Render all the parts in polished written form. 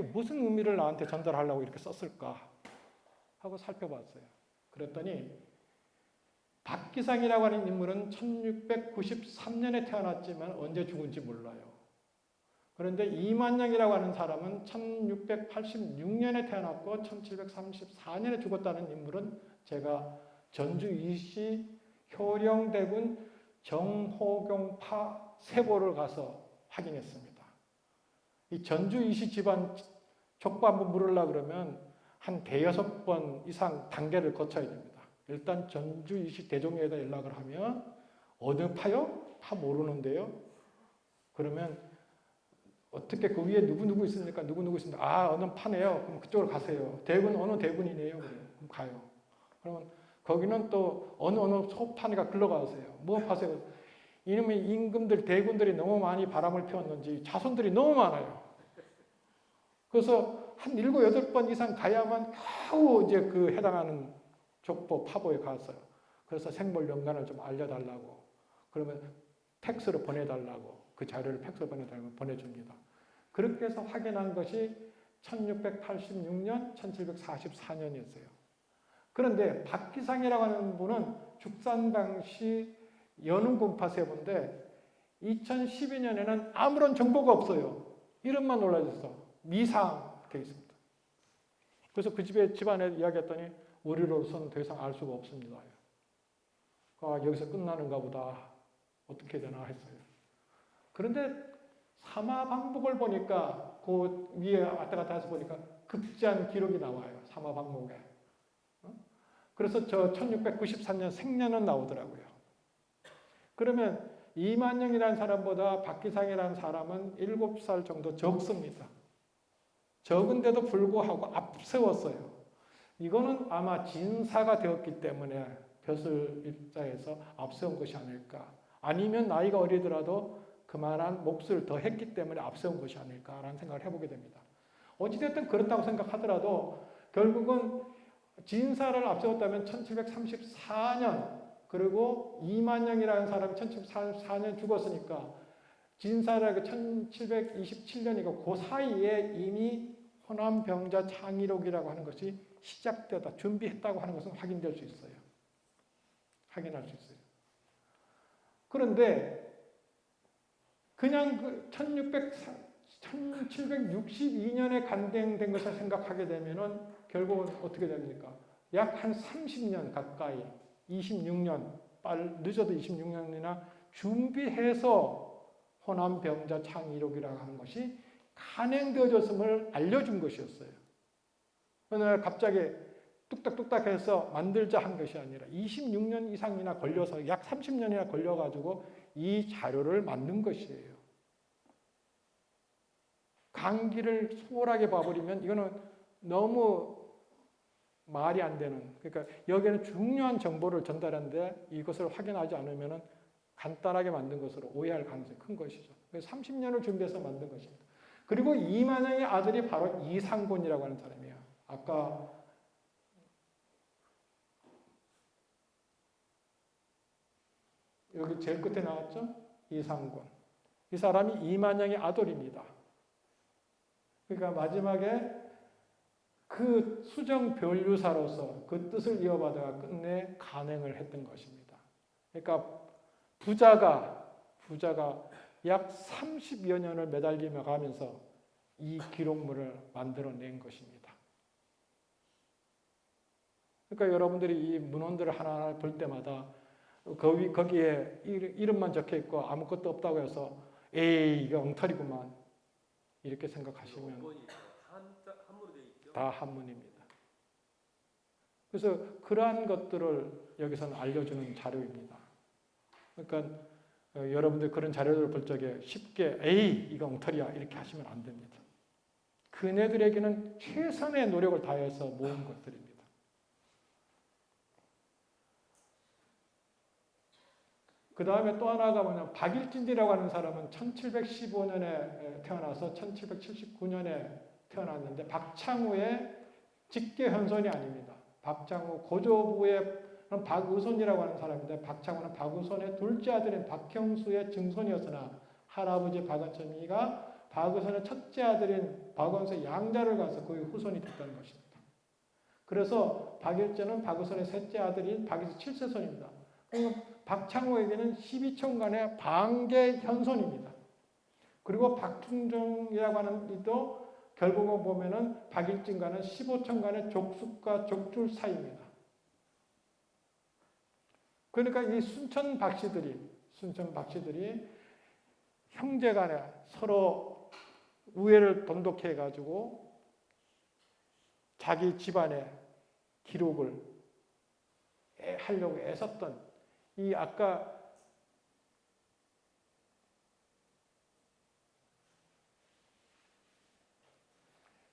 무슨 의미를 나한테 전달하려고 이렇게 썼을까 하고 살펴봤어요. 그랬더니 박기상이라고 하는 인물은 1693년에 태어났지만 언제 죽은지 몰라요. 그런데 이만영이라고 하는 사람은 1686년에 태어났고 1734년에 죽었다는 인물은 제가 전주 이시 효령대군 정호경파 세보를 가서 확인했습니다. 이 전주 이시 집안 족보 한번 물으려고 그러면 한 대여섯 번 이상 단계를 거쳐야 됩니다. 일단 전주 이시 대종에다 연락을 하면 어느 파요? 파 모르는데요. 그러면 어떻게 그 위에 누구 있습니까? 누구 있습니까? 아, 어느 파네요. 그럼 그쪽으로 가세요. 대군 어느 대군이네요. 그래요. 그럼 가요. 그러면 거기는 또 어느 소파니까 글러가세요. 뭐 파세요? 이놈의 임금들, 대군들이 너무 많이 바람을 피웠는지 자손들이 너무 많아요. 그래서 한 7, 8번 이상 가야만 겨우 이제 그 해당하는 족보, 파보에 갔어요. 그래서 생물 연관을 좀 알려달라고. 그러면 팩스로 보내달라고. 그 자료를 팩스로 보내달라고 보내줍니다. 그렇게 해서 확인한 것이 1686년, 1744년이었어요. 그런데 박기상이라고 하는 분은 죽산당시 연운군파세보인데 2012년에는 아무런 정보가 없어요. 이름만 올라있어. 미상 되어 있습니다. 그래서 그 집안에 이야기했더니 우리로서는 더 이상 알 수가 없습니다. 아, 여기서 끝나는가 보다. 어떻게 되나 했어요. 그런데 사마방목을 보니까 그 위에 왔다 갔다 해서 보니까 급제한 기록이 나와요. 사마방목에. 그래서 저 1693년 생년은 나오더라고요. 그러면 이만영이라는 사람보다 박기상이라는 사람은 7살 정도 적습니다. 적은데도 불구하고 앞세웠어요. 이거는 아마 진사가 되었기 때문에 벼슬 입자에서 앞세운 것이 아닐까. 아니면 나이가 어리더라도 그만한 몫을 더 했기 때문에 앞세운 것이 아닐까라는 생각을 해보게 됩니다. 어찌됐든 그렇다고 생각하더라도 결국은 진사를 앞세웠다면 1734년 그리고 이만영이라는 사람이 1734년 죽었으니까 진사라고 1727년이고 그 사이에 이미 호남병자 창의록이라고 하는 것이 시작되었다, 준비했다고 하는 것은 확인될 수 있어요. 확인할 수 있어요. 그런데 그냥 그 1762년에 간행된 것을 생각하게 되면은 결국은 어떻게 됩니까? 약 한 30년 가까이, 26년, 늦어도 26년이나 준비해서 호남병자 창의록이라고 하는 것이 간행되어졌음을 알려준 것이었어요. 어느 날 갑자기 뚝딱뚝딱 해서 만들자 한 것이 아니라 26년 이상이나 걸려서 약 30년이나 걸려가지고 이 자료를 만든 것이에요. 강기를 소홀하게 봐버리면 이거는 너무 말이 안 되는, 그러니까 여기에는 중요한 정보를 전달하는데 이것을 확인하지 않으면 간단하게 만든 것으로 오해할 가능성이 큰 것이죠. 그래서 30년을 준비해서 만든 것입니다. 그리고 이만영의 아들이 바로 이상곤이라고 하는 사람이에요. 아까 여기 제일 끝에 나왔죠? 이상곤. 이 사람이 이만영의 아들입니다. 그러니까 마지막에 그 수정 변류사로서 그 뜻을 이어받아가 끝내 간행을 했던 것입니다. 그러니까 부자가 약 30여 년을 매달리며 가면서 이 기록물을 만들어낸 것입니다. 그러니까 여러분들이 이 문헌들을 하나하나 볼 때마다 거기에 이름만 적혀 있고 아무것도 없다고 해서 에이 이거 엉터리구만 이렇게 생각하시면 다 한문입니다. 그래서 그러한 것들을 여기서는 알려주는 자료입니다. 그러니까 여러분들 그런 자료를 볼 적에 쉽게 에이 이거 엉터리야 이렇게 하시면 안 됩니다. 그네들에게는 최선의 노력을 다해서 모은 것들입니다. 그 다음에 또 하나가 뭐냐면 박일진이라고 하는 사람은 1715년에 태어나서 1779년에 태어났는데 박창우의 직계현손이 아닙니다. 박창우 고조부의 박의손이라고 하는 사람인데 박창우는 박의손의 둘째 아들인 박형수의 증손이었으나 할아버지 박은천이가 박의선의 첫째 아들인 박원서의 양자를 가서 그의 후손이 됐다는 것입니다. 그래서 박일제는 박의선의 셋째 아들인 박의선 7세손입니다. 그러면 박창호에게는 12촌간의 반계 현손입니다. 그리고 박충정이라고 하는 이도 결국은 보면은 박일진과는 15촌간의 족숙과 족줄 사이입니다. 그러니까 이 순천 박씨들이 형제간에 서로 우애를 돈독해 가지고 자기 집안의 기록을 하려고 애썼던 이 아까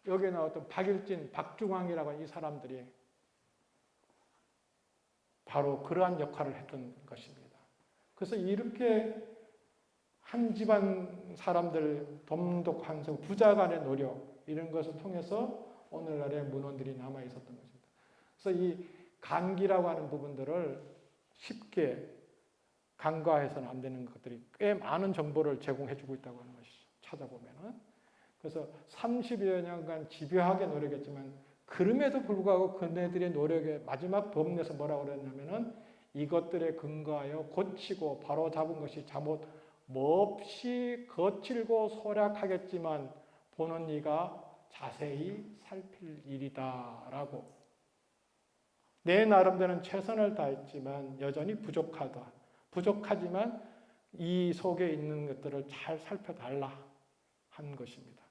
여기에 나왔던 박일진, 박중왕이라고 하는 이 사람들이 바로 그러한 역할을 했던 것입니다. 그래서 이렇게 한 집안 사람들 돈독한성 부자 간의 노력 이런 것을 통해서 오늘날의 문헌들이 남아 있었던 것입니다. 그래서 이 간기라고 하는 부분들을 쉽게 간과해서는 안 되는 것들이 꽤 많은 정보를 제공해 주고 있다고 하는 것이죠. 찾아보면은. 그래서 30여 년간 집요하게 노력했지만 그럼에도 불구하고 그네들의 노력의 마지막 범례에서 뭐라고 그랬냐면은 이것들에 근거하여 고치고 바로잡은 것이 잘못 몹시 거칠고 소략하겠지만 보는 이가 자세히 살필 일이다라고 내 나름대로는 최선을 다했지만 여전히 부족하지만 이 속에 있는 것들을 잘 살펴달라 한 것입니다.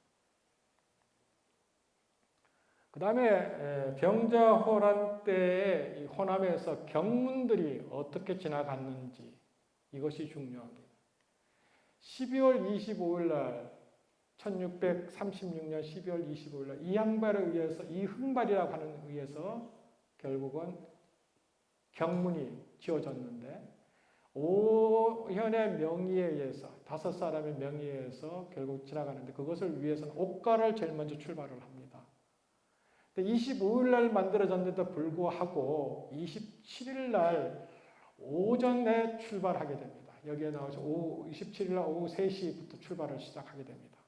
그 다음에 병자호란 때의 호남에서 경문들이 어떻게 지나갔는지 이것이 중요합니다. 12월 25일 날 1636년 12월 25일 날 이항발에 의해서 이흥발이라고 하는 의해서 결국은 경문이 지어졌는데 오현의 명의에 의해서 5사람의 명의에 의해서 결국 지나가는데 그것을 위해서는 옥가를 제일 먼저 출발을 합니다. 25일 날 만들어졌는데도 불구하고 27일 날 오전에 출발하게 됩니다. 여기에 나와서 27일 날 오후 3시부터 출발을 시작하게 됩니다.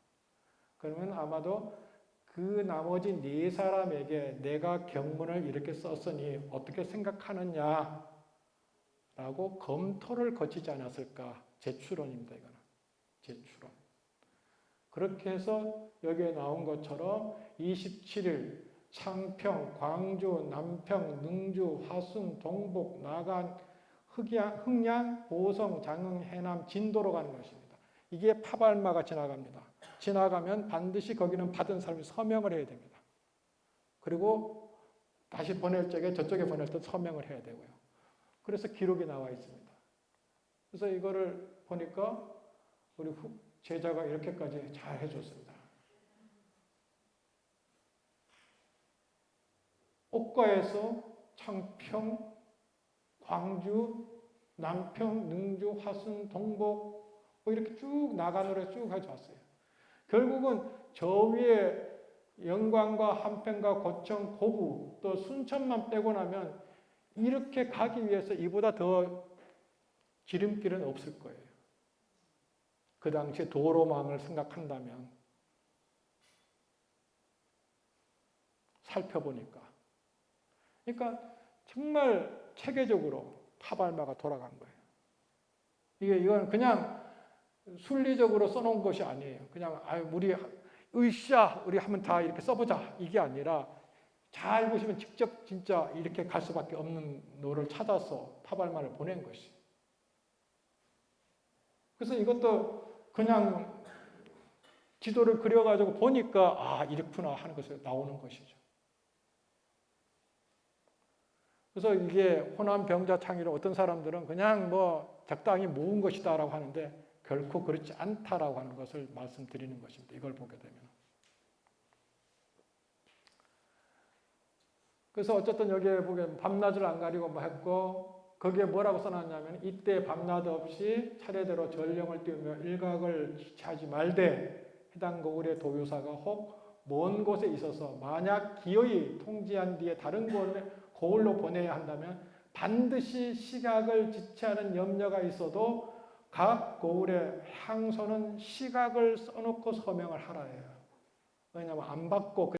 그러면 아마도 그 나머지 4사람에게 내가 경문을 이렇게 썼으니 어떻게 생각하느냐 라고 검토를 거치지 않았을까. 제 추론입니다. 이거는 제 추론. 그렇게 해서 여기에 나온 것처럼 27일 창평, 광주, 남평, 능주, 화순, 동북, 나간, 흥양, 보성, 장흥, 해남, 진도로 가는 것입니다. 이게 파발마가 지나갑니다. 지나가면 반드시 거기는 받은 사람이 서명을 해야 됩니다. 그리고 다시 보낼 적에 저쪽에 보낼 때 서명을 해야 되고요. 그래서 기록이 나와 있습니다. 그래서 이거를 보니까 우리 제자가 이렇게까지 잘 해줬습니다. 옥가에서 창평, 광주, 남평, 능주, 화순, 동북 뭐 이렇게 쭉 나간으로 쭉 가져왔어요. 결국은 저 위에 영광과 한평과 고청, 고부 또 순천만 빼고 나면 이렇게 가기 위해서 이보다 더 지름길은 없을 거예요. 그 당시에 도로망을 생각한다면 살펴보니까 그러니까 정말 체계적으로 파발마가 돌아간 거예요. 이건 그냥 순리적으로 써놓은 것이 아니에요. 그냥 우리 으쌰 우리 한번 다 이렇게 써보자 이게 아니라 잘 보시면 직접 진짜 이렇게 갈 수밖에 없는 노를 찾아서 파발마를 보낸 것이. 그래서 이것도 그냥 지도를 그려가지고 보니까 이렇구나 하는 것이 나오는 것이죠. 그래서 이게 호남 병자 창의를 어떤 사람들은 그냥 뭐 적당히 모은 것이다라고 하는데 결코 그렇지 않다라고 하는 것을 말씀드리는 것입니다. 이걸 보게 되면. 그래서 어쨌든 여기에 보면 밤낮을 안 가리고 뭐 했고 거기에 뭐라고 써놨냐면 이때 밤낮 없이 차례대로 전령을 띄우며 일각을 지체하지 말되 해당 고을의 도유사가 혹 먼 곳에 있어서 만약 기어이 통지한 뒤에 다른 고을로 보내야 한다면 반드시 시각을 지체하는 염려가 있어도 각 거울의 향소는 시각을 써놓고 서명을 하라 해요. 왜냐하면 안 받고